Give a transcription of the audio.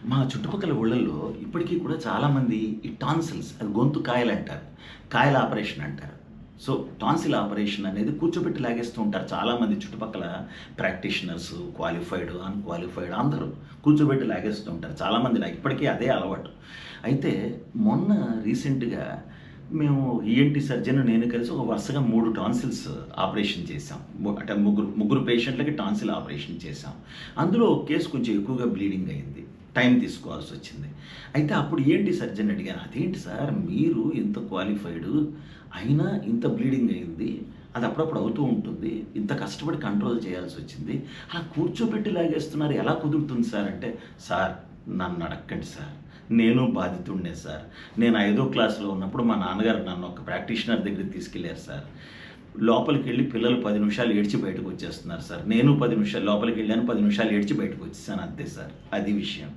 మా చుట్టుపక్కల ఊళ్ళల్లో ఇప్పటికీ కూడా చాలామంది ఈ టాన్సిల్స్ అది గొంతు కాయలంటారు. కాయల ఆపరేషన్ అంటారు. సో, టాన్సిల్ ఆపరేషన్ అనేది కూర్చోబెట్టి లాగేస్తూ ఉంటారు చాలామంది చుట్టుపక్కల ప్రాక్టీషనర్స్, క్వాలిఫైడ్, అన్‌క్వాలిఫైడ్ అందరూ కూర్చోబెట్టి లాగేస్తూ ఉంటారు. చాలామంది ఇప్పటికీ అదే అలవాటు. అయితే మొన్న రీసెంట్‌గా మేము ఈఎన్‌టీ సర్జన్ నేను కలిసి ఒక వరుసగా 3 టాన్సిల్స్ ఆపరేషన్ చేశాం. అంటే ముగ్గురు పేషెంట్‌లకి టాన్సిల్ ఆపరేషన్ చేశాం. అందులో ఒక కేస్ కొంచెం ఎక్కువగా బ్లీడింగ్ అయింది. టైం తీసుకోవాల్సొచ్చింది. అయితే అప్పుడు ఈఎన్‌టీ సర్జన్ అడిగాను, "అదేంటి సార్ మీరు ఇంత క్వాలిఫైడు అయినా ఇంత బ్లీడింగ్ అయింది. అది అప్పుడప్పుడు అవుతూ ఉంటుంది. ఇంత కష్టపడి కంట్రోల్ చేయాల్సొచ్చింది. అలా కూర్చోబెట్టి లాగేస్తున్నారు ఎలా కుదురుతుంది సార్" అంటే, "సార్ నన్ను అడక్కండి సార్. నేను బాధితుడినే సార్. నేను 5వ క్లాస్‌లో ఉన్నప్పుడు మా నాన్నగారు నన్ను ఒక ప్రాక్టీషనర్ దగ్గరికి తీసుకెళ్లారు సార్. లోపలికెళ్ళి పిల్లలు 10 నిమిషాలు ఏడ్చి బయటకొచ్చేస్తున్నారు సార్. నేను 10 నిమిషాలు లోపలికెళ్ళాను. 10 నిమిషాలు ఏడ్చి బయటకొచ్చేసాను అంతే సార్. అది విషయం."